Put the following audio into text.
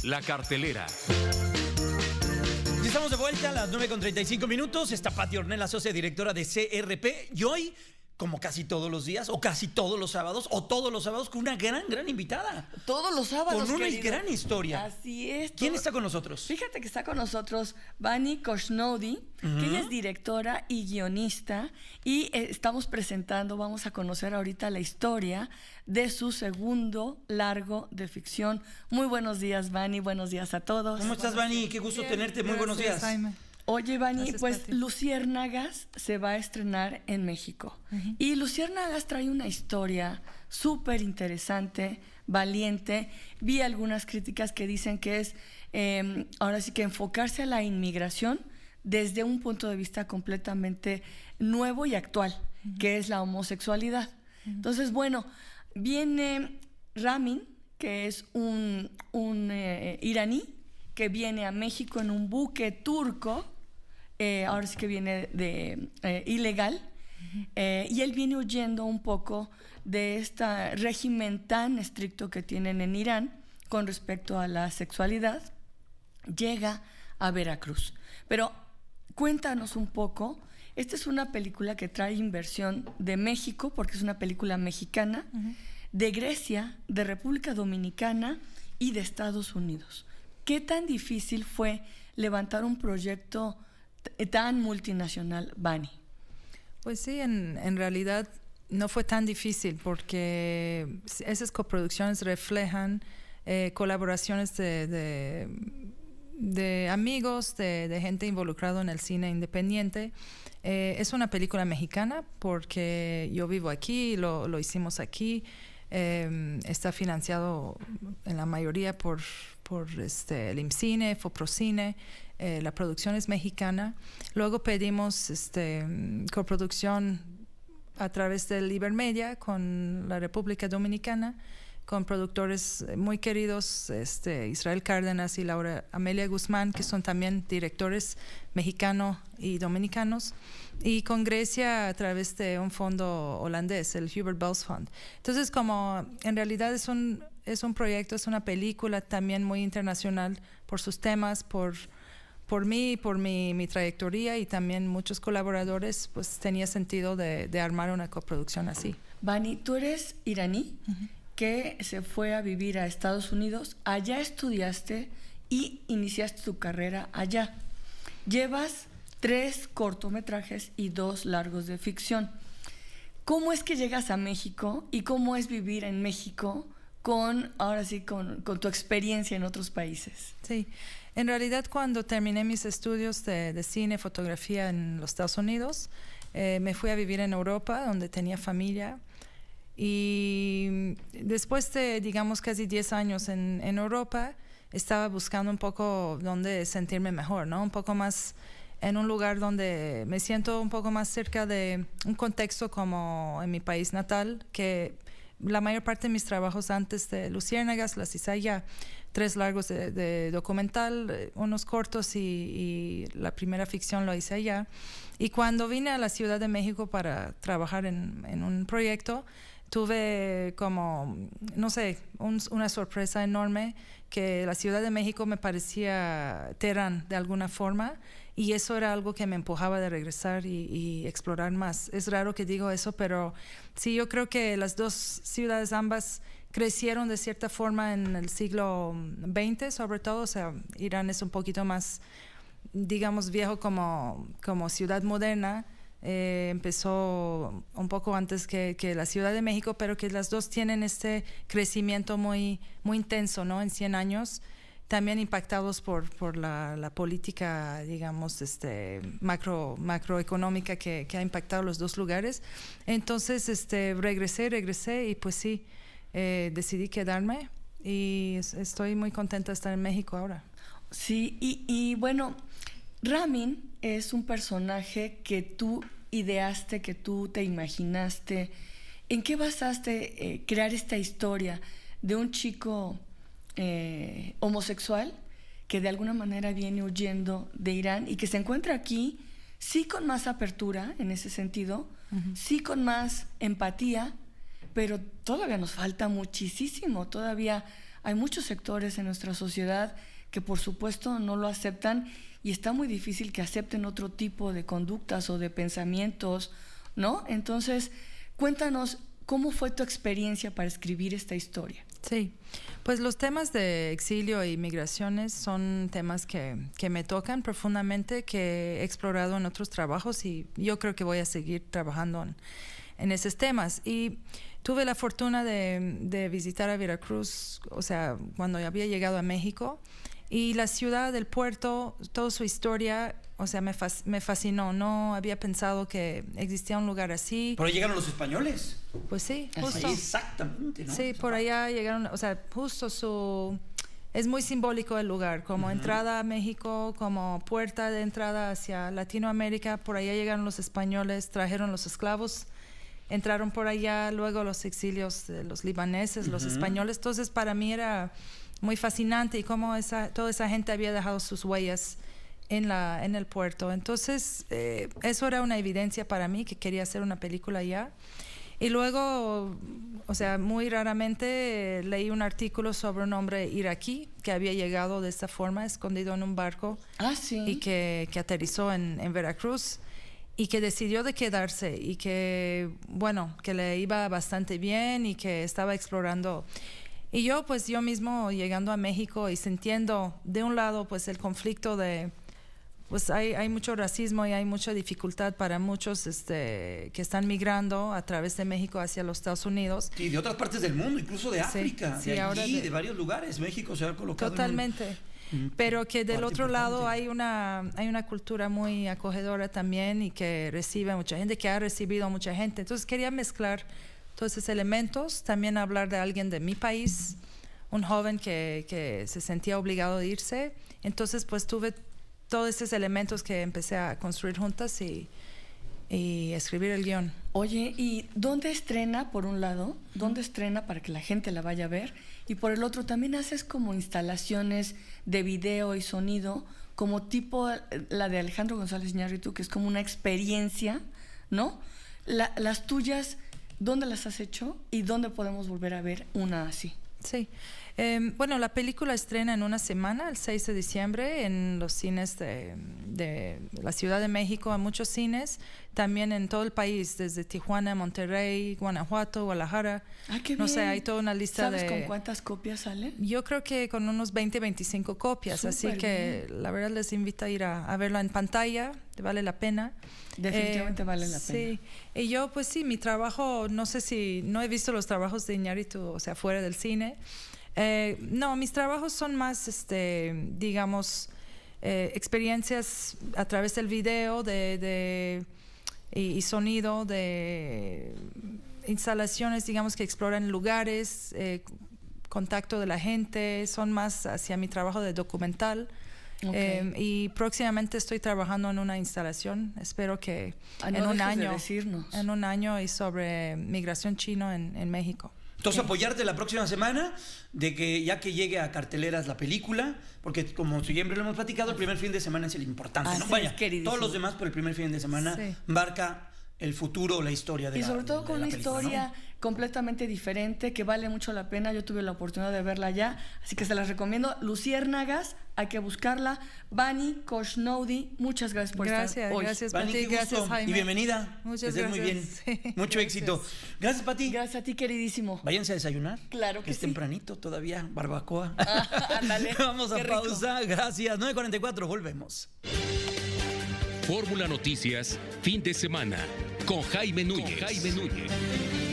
La cartelera. Y estamos de vuelta a las 9:35. Está Pati Ornella, socia directora de CRP. Y hoy, como casi todos los días, o casi todos los sábados, con una gran invitada. Todos los sábados, con una querido. gran historia. Así es. ¿Quién está con nosotros? Fíjate que está con nosotros Vani Khoshnoudi, que ella es directora y guionista. Y vamos a conocer ahorita la historia de su segundo largo de ficción. Muy buenos días, Vani. Buenos días a todos. ¿Cómo estás, Vani? Qué gusto tenerte. Muy buenos días. Jaime. Oye, Vani, Gracias, pues Pati. Luciérnagas se va a estrenar en México. Y Luciérnagas trae una historia súper interesante, valiente. Vi algunas críticas que dicen que es, ahora sí que enfocarse a la inmigración desde un punto de vista completamente nuevo y actual, que es la homosexualidad. Entonces, bueno, viene Ramin, que es un iraní, que viene a México en un buque turco, ahora sí que viene de ilegal, y él viene huyendo un poco de este régimen tan estricto que tienen en Irán con respecto a la sexualidad. Llega a Veracruz. Pero cuéntanos un poco. Esta es una película que trae inversión de México, porque es una película mexicana, de Grecia, de República Dominicana y de Estados Unidos. ¿Qué tan difícil fue levantar un proyecto tan multinacional, Vani? Pues sí, en realidad no fue tan difícil porque esas coproducciones reflejan colaboraciones de amigos, de gente involucrada en el cine independiente. Es una película mexicana porque yo vivo aquí, lo hicimos aquí. Está financiado en la mayoría por el IMCINE, Foprocine. La producción es mexicana. Luego pedimos coproducción a través del Ibermedia con la República Dominicana, con productores muy queridos, Israel Cárdenas y Laura Amelia Guzmán, que son también directores mexicanos y dominicanos, y con Grecia a través de un fondo holandés, el Hubert Bels Fund. Entonces, como en realidad es un proyecto, es una película también muy internacional por sus temas, por mí, por mi trayectoria y también muchos colaboradores, pues tenía sentido de armar una coproducción así. Vani, tú eres iraní, que se fue a vivir a Estados Unidos. Allá estudiaste y iniciaste tu carrera allá. Llevas 3 cortometrajes y 2 largos de ficción. ¿Cómo es que llegas a México y cómo es vivir en México con tu experiencia en otros países? Sí, en realidad cuando terminé mis estudios de cine, fotografía en los Estados Unidos, me fui a vivir en Europa, donde tenía familia. Y después de, digamos, casi 10 años en Europa, estaba buscando un poco dónde sentirme mejor, ¿no? Un poco más en un lugar donde me siento un poco más cerca de un contexto como en mi país natal, que la mayor parte de mis trabajos antes de Luciérnagas las hice allá. 3 largos de documental, unos cortos y la primera ficción lo hice allá. Y cuando vine a la Ciudad de México para trabajar en un proyecto, tuve como, no sé, una sorpresa enorme, que la Ciudad de México me parecía Teherán de alguna forma, y eso era algo que me empujaba de regresar y explorar más. Es raro que digo eso, pero sí, yo creo que las 2 ciudades ambas crecieron de cierta forma en el siglo XX, sobre todo. O sea, Irán es un poquito más, digamos, viejo como ciudad moderna. Empezó un poco antes que la Ciudad de México, pero que las 2 tienen este crecimiento muy, muy intenso, ¿no? En 100 años, también impactados por la política, digamos, macroeconómica que ha impactado los 2 lugares. Entonces, regresé y pues sí, decidí quedarme y estoy muy contenta de estar en México ahora. Sí, y bueno, Ramin es un personaje que tú ideaste, que tú te imaginaste. ¿En qué basaste crear esta historia de un chico homosexual que de alguna manera viene huyendo de Irán y que se encuentra aquí, sí con más apertura en ese sentido, sí con más empatía, pero todavía nos falta muchísimo, todavía hay muchos sectores en nuestra sociedad que por supuesto no lo aceptan y está muy difícil que acepten otro tipo de conductas o de pensamientos, ¿no? Entonces, cuéntanos, ¿cómo fue tu experiencia para escribir esta historia? Sí, pues los temas de exilio e migraciones son temas que me tocan profundamente, que he explorado en otros trabajos y yo creo que voy a seguir trabajando en esos temas. Y tuve la fortuna de visitar a Veracruz, o sea, cuando había llegado a México, y la ciudad, el puerto, toda su historia, o sea, me fascinó. No había pensado que existía un lugar así. ¿Por ahí llegaron los españoles? Pues sí, justo. Sí, exactamente, ¿no? Sí, por allá llegaron, o sea, justo es muy simbólico el lugar, como entrada a México, como puerta de entrada hacia Latinoamérica. Por allá llegaron los españoles, trajeron los esclavos, entraron por allá, luego los exilios de los libaneses, los españoles. Entonces, para mí era muy fascinante y cómo toda esa gente había dejado sus huellas en el puerto. Entonces, eso era una evidencia para mí que quería hacer una película allá. Y luego, o sea, muy raramente leí un artículo sobre un hombre iraquí que había llegado de esta forma, escondido en un barco. Ah, sí. Y que aterrizó en Veracruz y que decidió de quedarse y que, bueno, que le iba bastante bien y que estaba explorando. Y yo mismo llegando a México y sintiendo de un lado pues el conflicto de, pues hay mucho racismo y hay mucha dificultad para muchos que están migrando a través de México hacia los Estados Unidos. Sí, de otras partes del mundo, incluso de África, sí, de ahora allí, de varios lugares. México se ha colocado totalmente. Pero que del otro lado hay una cultura muy acogedora también y que recibe mucha gente, que ha recibido mucha gente. Entonces quería mezclar todos esos elementos, también hablar de alguien de mi país, un joven que se sentía obligado a irse. Entonces pues tuve todos esos elementos que empecé a construir juntas y escribir el guión. Oye, ¿y dónde estrena, por un lado? ¿Dónde estrena para que la gente la vaya a ver? Y por el otro, también haces como instalaciones de video y sonido, como tipo la de Alejandro González Iñárritu, que es como una experiencia, ¿no? Las tuyas, ¿dónde las has hecho? ¿Y dónde podemos volver a ver una así? Sí. Bueno, la película estrena en una semana, el 6 de diciembre, en los cines de la Ciudad de México, en muchos cines, también en todo el país, desde Tijuana, Monterrey, Guanajuato, Guadalajara. Ah, qué bien. No sé, hay toda una lista. ¿Sabes con cuántas copias sale? Yo creo que con unos 20, 25 copias, Súper así que bien. la verdad les invito a ir a verlo en pantalla, vale la pena. Definitivamente vale la pena. Sí, y yo pues sí, mi trabajo, no he visto los trabajos de Iñárritu, o sea, fuera del cine. No, mis trabajos son más, digamos, experiencias a través del video y sonido, de instalaciones, digamos, que exploran lugares, contacto de la gente, son más hacia mi trabajo de documental. Okay. Y próximamente estoy trabajando en una instalación, espero que en un año y sobre migración chino en México. Entonces, apoyarte la próxima semana de que ya que llegue a carteleras la película, porque como siempre lo hemos platicado, el primer fin de semana es el importante, ¿no? Vaya, todos los demás, pero el primer fin de semana marca el futuro, la historia de la película. Y sobre todo con una historia completamente diferente, que vale mucho la pena. Yo tuve la oportunidad de verla ya, así que se las recomiendo. Luciérnagas, hay que buscarla. Vani Khoshnoudi, muchas gracias por estar hoy. Gracias, Vani, Pati, gracias, Jaime. Y bienvenida. Muchas gracias. Muy bien. Sí, mucho éxito. Gracias, Pati. Gracias a ti, queridísimo. Váyanse a desayunar. Claro que es sí. tempranito todavía, barbacoa. Ándale. Vamos a pausa. Gracias. 9:44, volvemos. Fórmula Noticias, fin de semana, con Jaime Núñez.